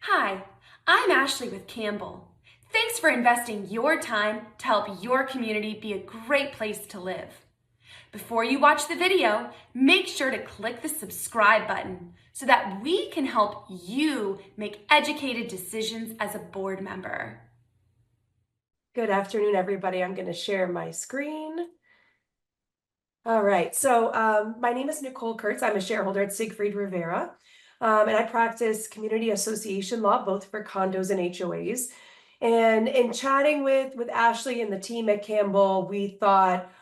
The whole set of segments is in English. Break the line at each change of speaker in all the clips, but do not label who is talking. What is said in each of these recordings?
Hi, I'm Ashley with Campbell. Thanks for investing your time to help your community be a great place to live. Before you watch the video, make sure to click the subscribe button so that we can help you make educated decisions as a board member.
Good afternoon, everybody. I'm going to share my screen. All right, so my name is Nicole Kurtz. I'm a shareholder at Siegfried Rivera, and I practice community association law, both for condos and HOAs. And in chatting with Ashley and the team at Campbell, we thought,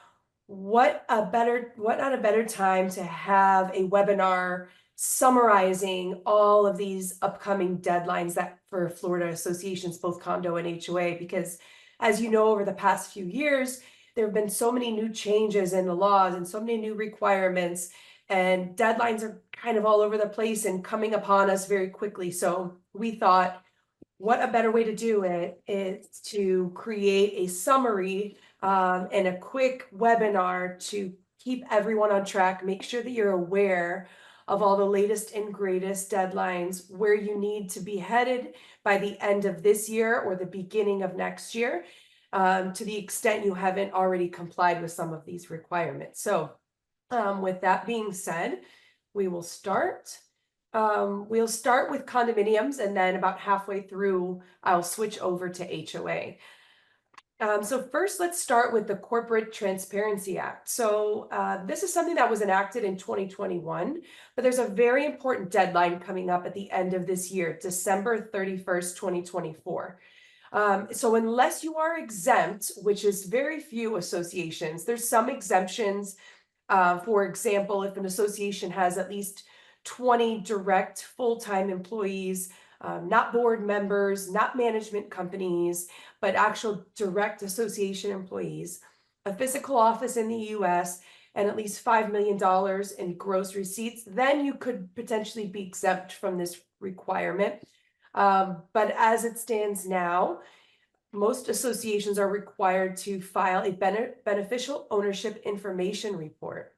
what not a better time to have a webinar summarizing all of these upcoming deadlines that for Florida associations, both condo and HOA, because as you know, over the past few years, there have been so many new changes in the laws and so many new requirements, and deadlines are kind of all over the place and coming upon us very quickly. So we thought, what a better way to do it is to create a summary and a quick webinar to keep everyone on track, make sure that you're aware of all the latest and greatest deadlines, where you need to be headed by the end of this year or the beginning of next year, to the extent you haven't already complied with some of these requirements. So with that being said, we will start. We'll start with condominiums, and then about halfway through, I'll switch over to HOA. So first, let's start with the Corporate Transparency Act. So this is something that was enacted in 2021, but there's a very important deadline coming up at the end of this year, December 31st, 2024. So unless you are exempt, which is very few associations, there's some exemptions. For example, if an association has at least 20 direct full-time employees, not board members, not management companies, but actual direct association employees, a physical office in the US, and at least $5 million in gross receipts, then you could potentially be exempt from this requirement. But as it stands now, most associations are required to file a beneficial ownership information report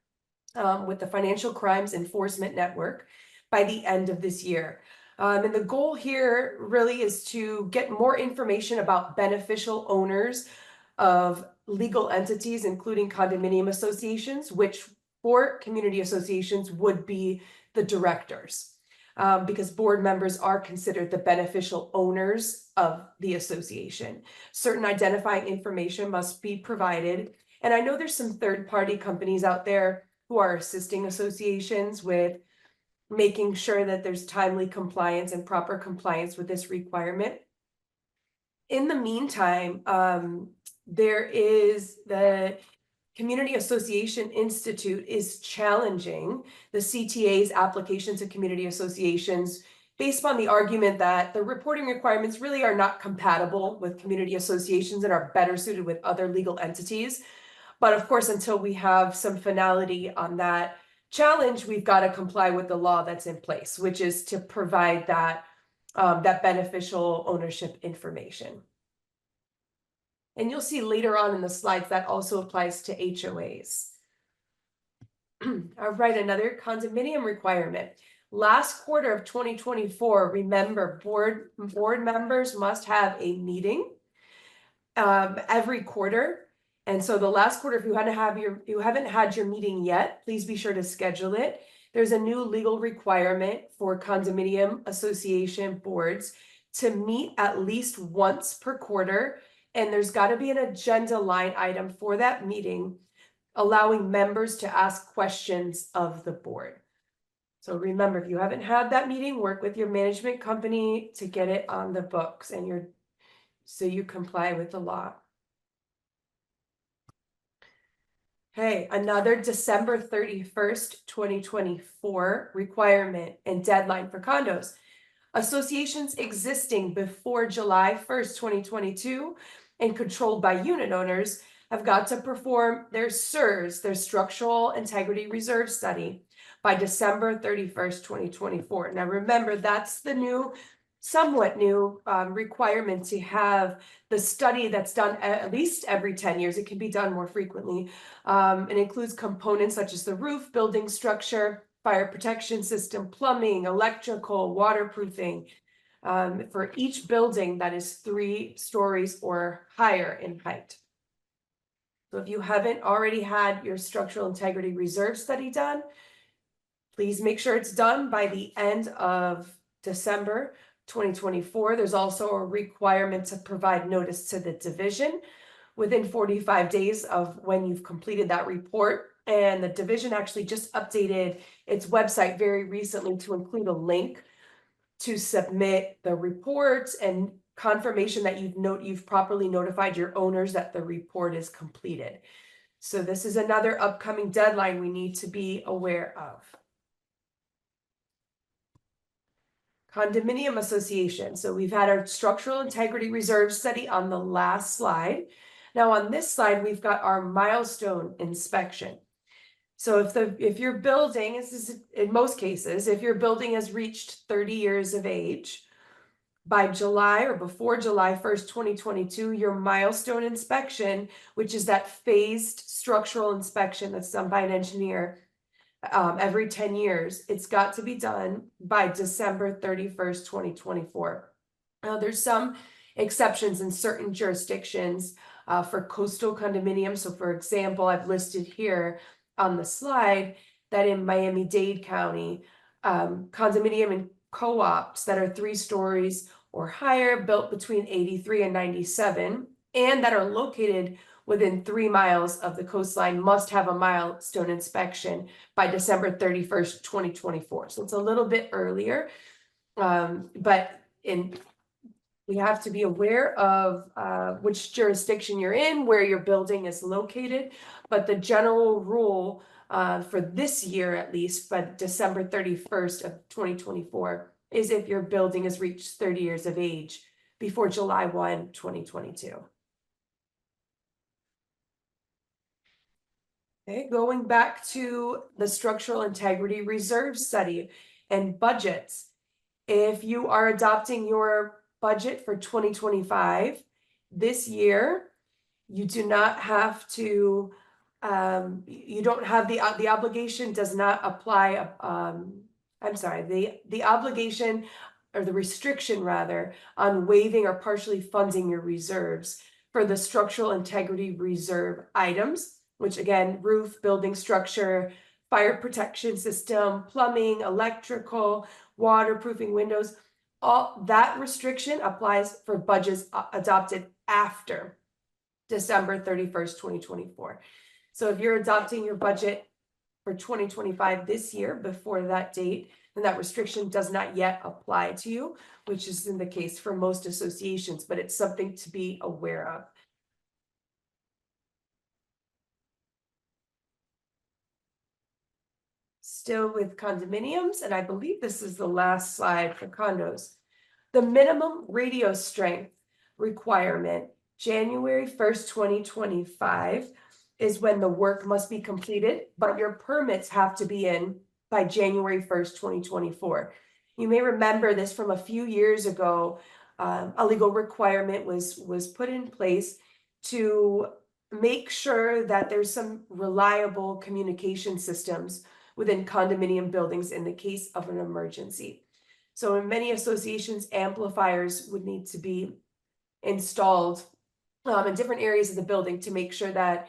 with the Financial Crimes Enforcement Network by the end of this year. And the goal here really is to get more information about beneficial owners of legal entities, including condominium associations, which for community associations would be the directors, because board members are considered the beneficial owners of the association. Certain identifying information must be provided. And I know there's some third-party companies out there who are assisting associations with making sure that there's timely compliance and proper compliance with this requirement. In the meantime, there is the Community Association Institute is challenging the CTA's application to community associations based on the argument that the reporting requirements really are not compatible with community associations and are better suited with other legal entities. But of course, until we have some finality on that challenge, we've got to comply with the law that's in place, which is to provide that beneficial ownership information. And you'll see later on in the slides that also applies to HOAs. All right, another condominium requirement. Last quarter of 2024, remember, board members must have a meeting every quarter. And so the last quarter, if you haven't had your meeting yet, please be sure to schedule it. There's a new legal requirement for condominium association boards to meet at least once per quarter. And there's got to be an agenda line item for that meeting, allowing members to ask questions of the board. So remember, if you haven't had that meeting, work with your management company to get it on the books and so you comply with the law. Hey, another December 31st, 2024 requirement and deadline for condos. Associations existing before July 1st, 2022 and controlled by unit owners have got to perform their SIRS, their Structural Integrity Reserve Study, by December 31st, 2024. Now remember, that's the somewhat new requirement to have the study that's done at least every 10 years. It can be done more frequently. It includes components such as the roof, building structure, fire protection system, plumbing, electrical, waterproofing, for each building that is 3 stories or higher in height. So if you haven't already had your structural integrity reserve study done, please make sure it's done by the end of December 2024. There's also a requirement to provide notice to the division within 45 days of when you've completed that report. And the division actually just updated its website very recently to include a link to submit the reports and confirmation that you've properly notified your owners that the report is completed. So this is another upcoming deadline we need to be aware of. Condominium association. So we've had our structural integrity reserve study on the last slide. Now on this slide, we've got our milestone inspection. So if your building, this is in most cases, if your building has reached 30 years of age, by July or before July 1st, 2022, your milestone inspection, which is that phased structural inspection that's done by an engineer every 10 years, it's got to be done by December 31st, 2024. Now, there's some exceptions in certain jurisdictions for coastal condominiums. So for example, I've listed here on the slide that in Miami-Dade County, condominium and co-ops that are 3 stories or higher, built between 83 and 97, and that are located within 3 miles of the coastline must have a milestone inspection by December 31st, 2024. So it's a little bit earlier, but we have to be aware of which jurisdiction you're in, where your building is located. But the general rule for this year, at least, by December 31st of 2024, is if your building has reached 30 years of age before July 1, 2022. Okay, going back to the structural integrity reserve study and budgets. If you are adopting your budget for 2025 this year, you do not have to, you don't have the obligation does not apply. I'm sorry, the obligation or the restriction rather on waiving or partially funding your reserves for the structural integrity reserve items, which again, roof, building structure, fire protection system, plumbing, electrical, waterproofing windows. All that restriction applies for budgets adopted after December 31st, 2024. So if you're adopting your budget for 2025 this year before that date, then that restriction does not yet apply to you, which is in the case for most associations, but it's something to be aware of. Still with condominiums, and I believe this is the last slide for condos. The minimum radio strength requirement, January 1st, 2025, is when the work must be completed, but your permits have to be in by January 1st, 2024. You may remember this from a few years ago. A legal requirement was put in place to make sure that there's some reliable communication systems within condominium buildings in the case of an emergency. So in many associations, amplifiers would need to be installed in different areas of the building to make sure that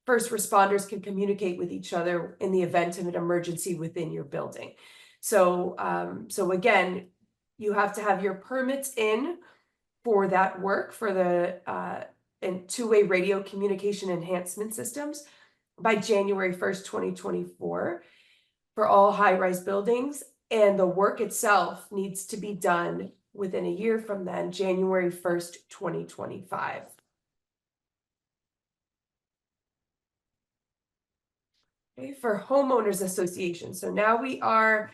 first responders can communicate with each other in the event of an emergency within your building. So, so again, you have to have your permits in for that work for the and two-way radio communication enhancement systems by January 1st, 2024 for all high-rise buildings. And the work itself needs to be done within a year from then, January 1st, 2025. Okay, for homeowners association. So now we are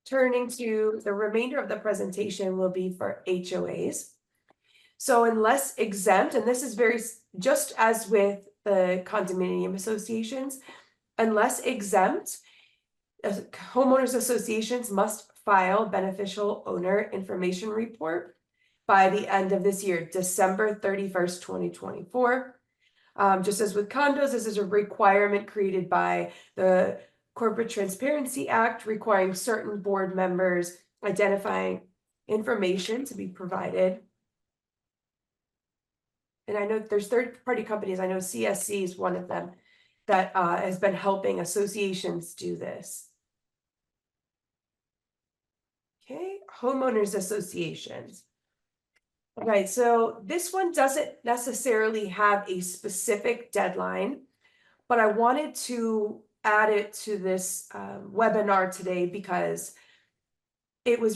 turning to the remainder of the presentation will be for HOAs. So unless exempt, and this is very, just as with the condominium associations, unless exempt, homeowners associations must file beneficial owner information report by the end of this year, December 31st, 2024. Just as with condos, this is a requirement created by the Corporate Transparency Act, requiring certain board members identifying information to be provided. And I know there's third-party companies, I know CSC is one of them that has been helping associations do this. Okay, homeowners associations. Okay, so this one doesn't necessarily have a specific deadline, but I wanted to add it to this webinar today because it was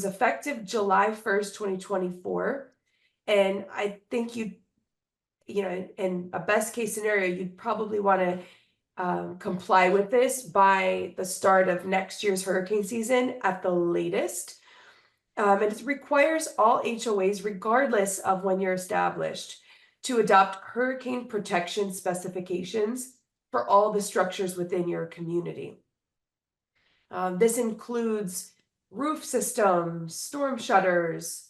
effective July 1st, 2024. And I think you know, in a best case scenario, you'd probably want to comply with this by the start of next year's hurricane season at the latest. And it requires all HOAs, regardless of when you're established, to adopt hurricane protection specifications for all the structures within your community. This includes roof systems, storm shutters,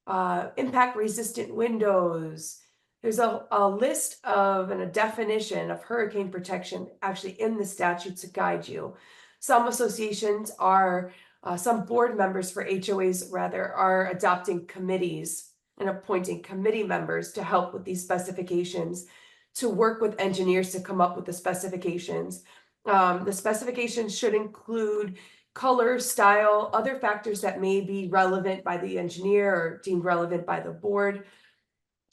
impact-resistant windows. There's a list of and a definition of hurricane protection actually in the statute to guide you. Some associations are, some board members for HOAs rather, are adopting committees and appointing committee members to help with these specifications, to work with engineers to come up with the specifications. The specifications should include color, style, other factors that may be relevant by the engineer or deemed relevant by the board.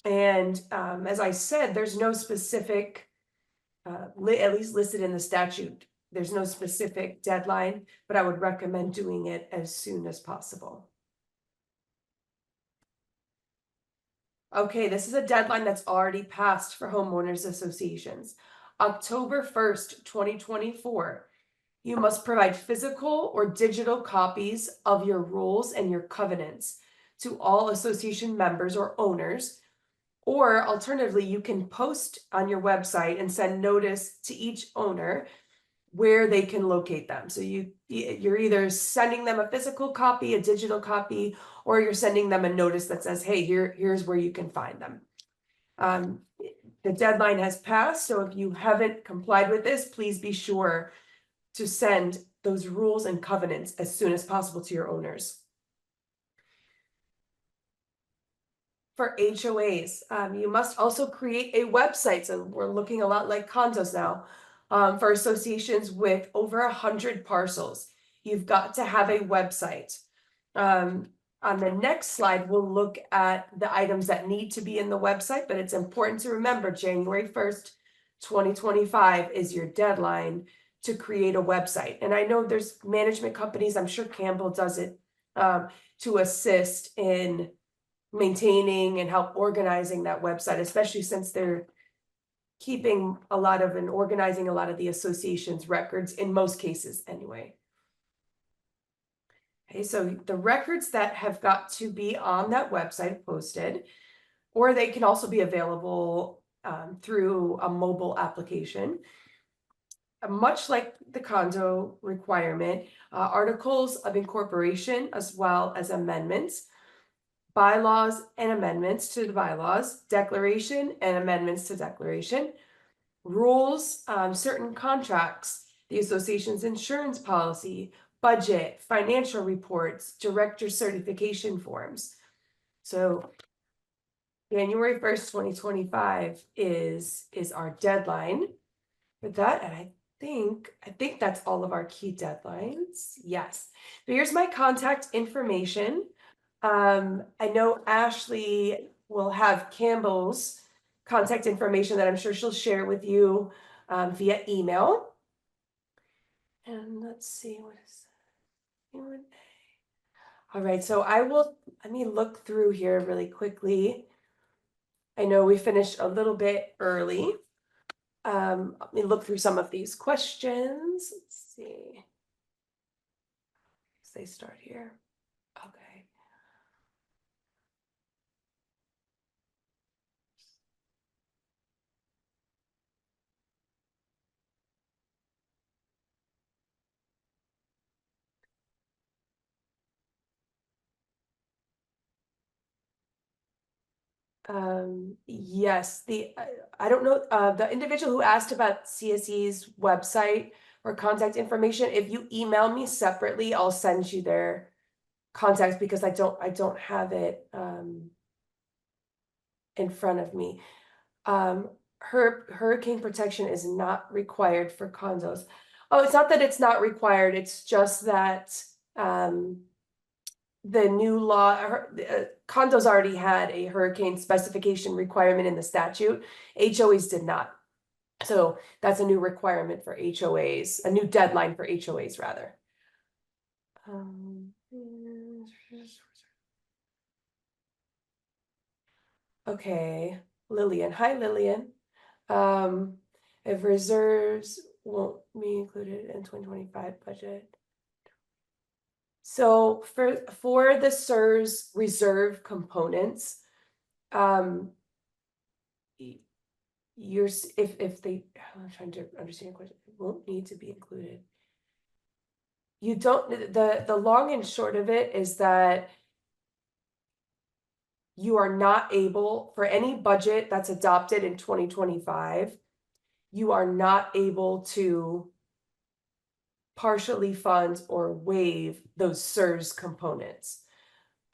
And as I said, there's no specific, at least listed in the statute, there's no specific deadline, but I would recommend doing it as soon as possible. Okay, this is a deadline that's already passed for homeowners associations. October 1st, 2024. You must provide physical or digital copies of your rules and your covenants to all association members or owners. Or alternatively, you can post on your website and send notice to each owner where they can locate them. So you're either sending them a physical copy, a digital copy, or you're sending them a notice that says, hey, here's where you can find them. The deadline has passed, so if you haven't complied with this, please be sure to send those rules and covenants as soon as possible to your owners. For HOAs, you must also create a website. So we're looking a lot like condos now. For associations with over 100 parcels, you've got to have a website. On the next slide, we'll look at the items that need to be in the website, but it's important to remember January 1st, 2025 is your deadline to create a website. And I know there's management companies, I'm sure Campbell does it, to assist in maintaining and help organizing that website, especially since they're keeping a lot of and organizing a lot of the association's records in most cases anyway. Okay, so the records that have got to be on that website posted, or they can also be available through a mobile application. Much like the condo requirement, articles of incorporation as well as amendments, bylaws and amendments to the bylaws, declaration and amendments to declaration, rules, certain contracts, the association's insurance policy, budget, financial reports, director certification forms. So January 1st, 2025 is our deadline for that. And I think that's all of our key deadlines. Yes. So here's my contact information. I know Ashley will have Campbell's contact information that I'm sure she'll share with you via email. And let's see, what is that? All right, so let me look through here really quickly. I know we finished a little bit early. Let me look through some of these questions. Let's see. They start here. Okay. Yes, I don't know, the individual who asked about CSE's website or contact information, if you email me separately, I'll send you their context because I don't have it in front of me. Hurricane protection is not required for condos. Oh, it's not that it's not required, it's just that the new law, condos already had a hurricane specification requirement in the statute. HOAs did not. So that's a new requirement for HOAs, a new deadline for HOAs rather. Okay, Lillian. Hi, Lillian. If reserves won't be included in 2025 budget. So for the SERS reserve components, you're if they, I'm trying to understand your question, it won't need to be included. You don't, the long and short of it is that you are not able, for any budget that's adopted in 2025, you are not able to partially fund or waive those SERS components.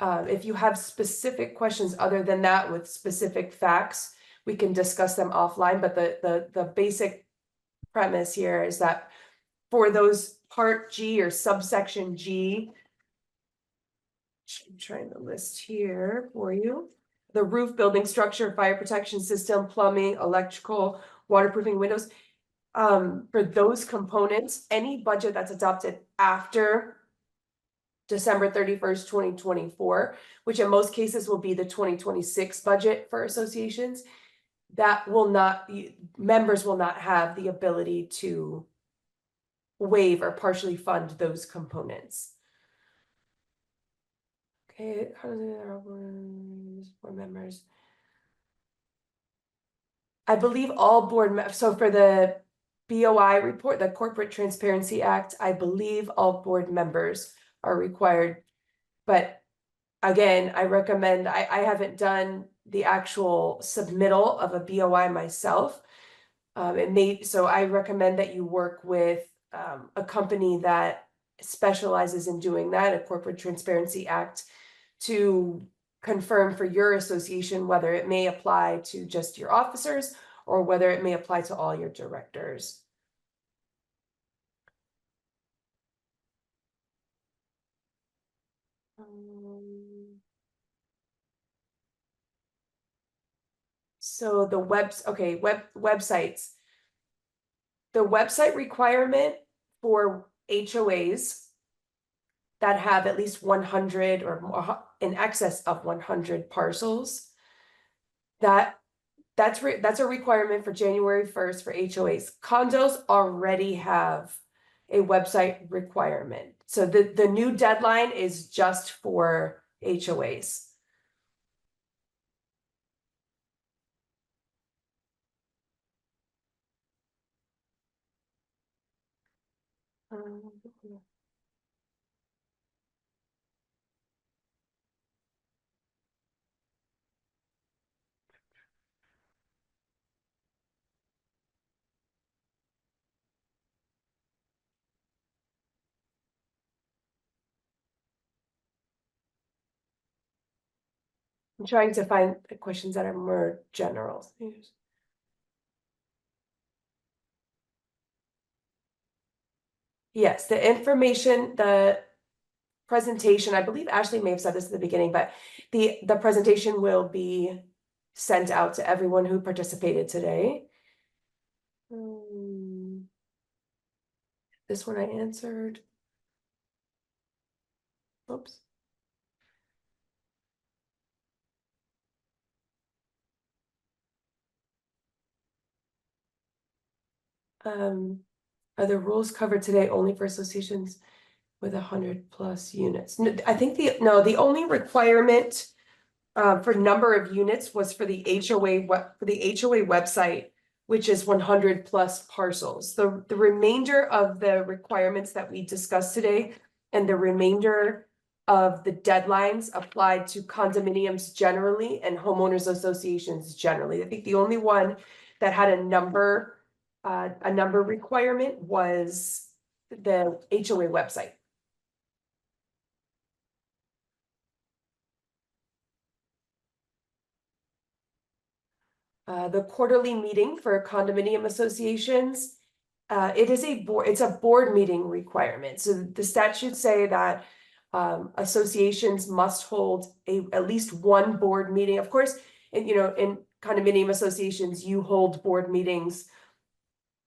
If you have specific questions other than that with specific facts, we can discuss them offline, but the basic premise here is that for those Part G or subsection G, I'm trying to list here for you. The roof, building structure, fire protection system, plumbing, electrical, waterproofing windows. For those components, any budget that's adopted after December 31st, 2024, which in most cases will be the 2026 budget for associations, that will not, members will not have the ability to waive or partially fund those components. Okay, how does it board members? I believe all so for the BOI report, the Corporate Transparency Act, I believe all board members are required. But again, I recommend, I haven't done the actual submittal of a BOI myself. So I recommend that you work with a company that specializes in doing that, a Corporate Transparency Act, to confirm for your association whether it may apply to just your officers or whether it may apply to all your directors. So the websites. The website requirement for HOAs that have at least 100 or more, in excess of 100 parcels, that's a requirement for January 1st for HOAs. Condos already have a website requirement. So the new deadline is just for HOAs. I'm trying to find the questions that are more general. Yes, the information, the presentation, I believe Ashley may have said this at the beginning, but the presentation will be sent out to everyone who participated today. This one I answered. Oops. Are the rules covered today only for associations with 100+ units? No, I think the only requirement for number of units was for the HOA website, which is 100+ parcels. The remainder of the requirements that we discussed today and the remainder of the deadlines applied to condominiums generally and homeowners associations generally. I think the only one that had a number requirement was the HOA website. The quarterly meeting for condominium associations, it's a board meeting requirement. So the statutes say that associations must hold at least one board meeting. Of course, in condominium associations, you hold board meetings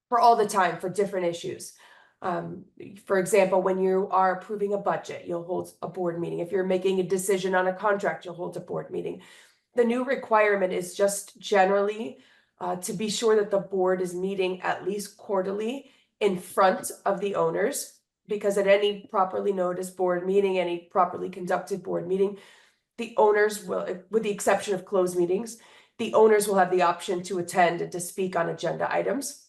for all the time for different issues. For example, when you are approving a budget, you'll hold a board meeting. If you're making a decision on a contract, you'll hold a board meeting. The new requirement is just generally to be sure that the board is meeting at least quarterly in front of the owners, because at any properly noticed board meeting, any properly conducted board meeting, the owners will, with the exception of closed meetings, the owners will have the option to attend and to speak on agenda items.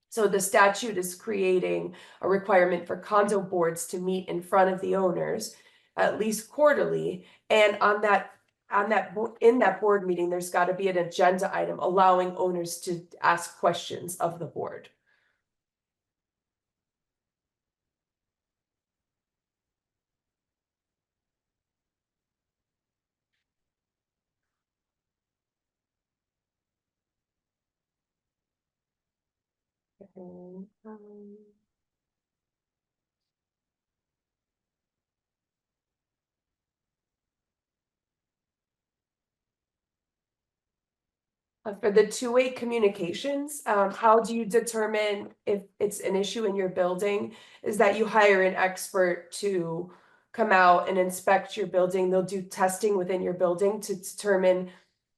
So the statute is creating a requirement for condo boards to meet in front of the owners at least quarterly, and in that board meeting, there's got to be an agenda item allowing owners to ask questions of the board. For the two-way communications, how do you determine if it's an issue in your building? Is that you hire an expert to come out and inspect your building. They'll do testing within your building to determine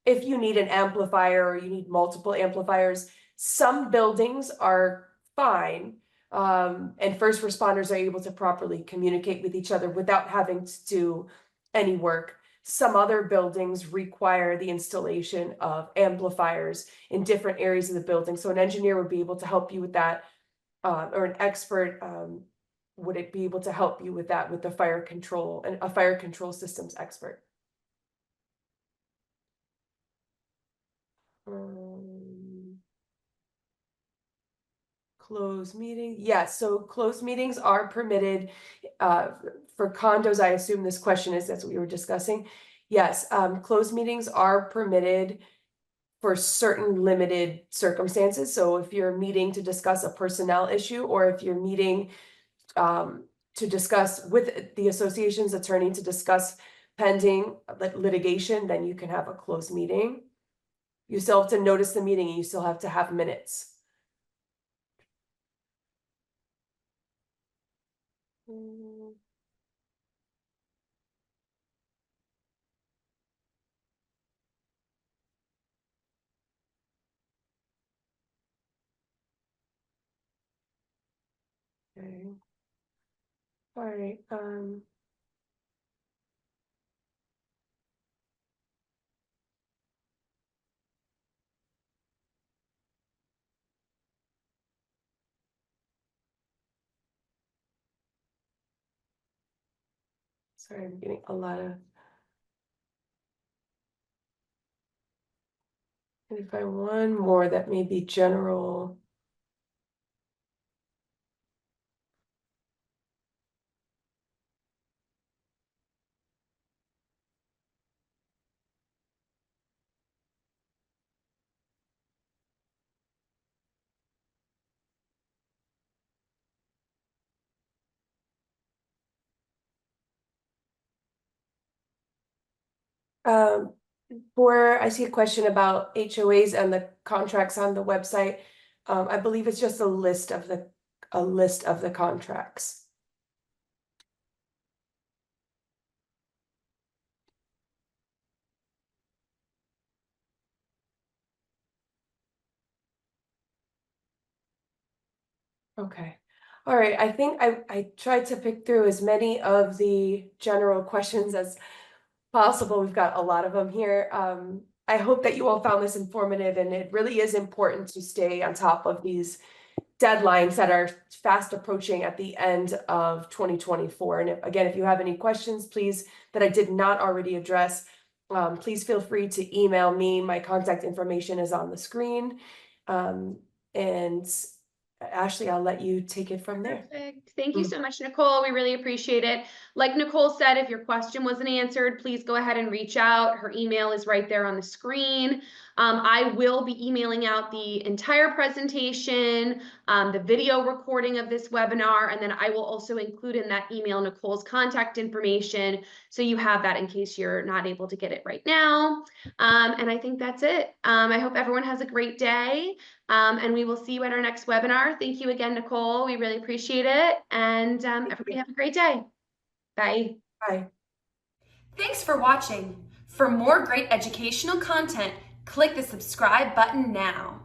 if you need an amplifier or you need multiple amplifiers. Some buildings are fine, and first responders are able to properly communicate with each other without having to do any work. Some other buildings require the installation of amplifiers in different areas of the building. So an engineer would be able to help you with that, or an expert would it be able to help you with that with the fire control and a fire control systems expert. Closed meeting, yes, so closed meetings are permitted for condos. I assume this question is, that's what we were discussing. Yes, closed meetings are permitted for certain limited circumstances. So if you're meeting to discuss a personnel issue, or if you're meeting to discuss with the association's attorney to discuss pending litigation, then you can have a closed meeting. You still have to notice the meeting and you still have to have minutes. Okay. All right. Sorry, I'm getting a lot of. Can I find one more that may be general? I see a question about HOAs and the contracts on the website. I believe it's just a list of the contracts. Okay. All right. I think I tried to pick through as many of the general questions as possible. We've got a lot of them here. I hope that you all found this informative, and it really is important to stay on top of these deadlines that are fast approaching at the end of 2024. And again, if you have any questions, please, that I did not already address, please feel free to email me. My contact information is on the screen. And Ashley, I'll let you take it from there.
Perfect. Thank you so much, Nicole. We really appreciate it. Like Nicole said, if your question wasn't answered, please go ahead and reach out. Her email is right there on the screen. I will be emailing out the entire presentation, the video recording of this webinar, and then I will also include in that email Nicole's contact information, so you have that in case you're not able to get it right now. And I think that's it. I hope everyone has a great day. And we will see you at our next webinar. Thank you again, Nicole. We really appreciate it. And everybody have a great day. Bye.
Bye.
Thanks for watching. For more great educational content, click the subscribe button now.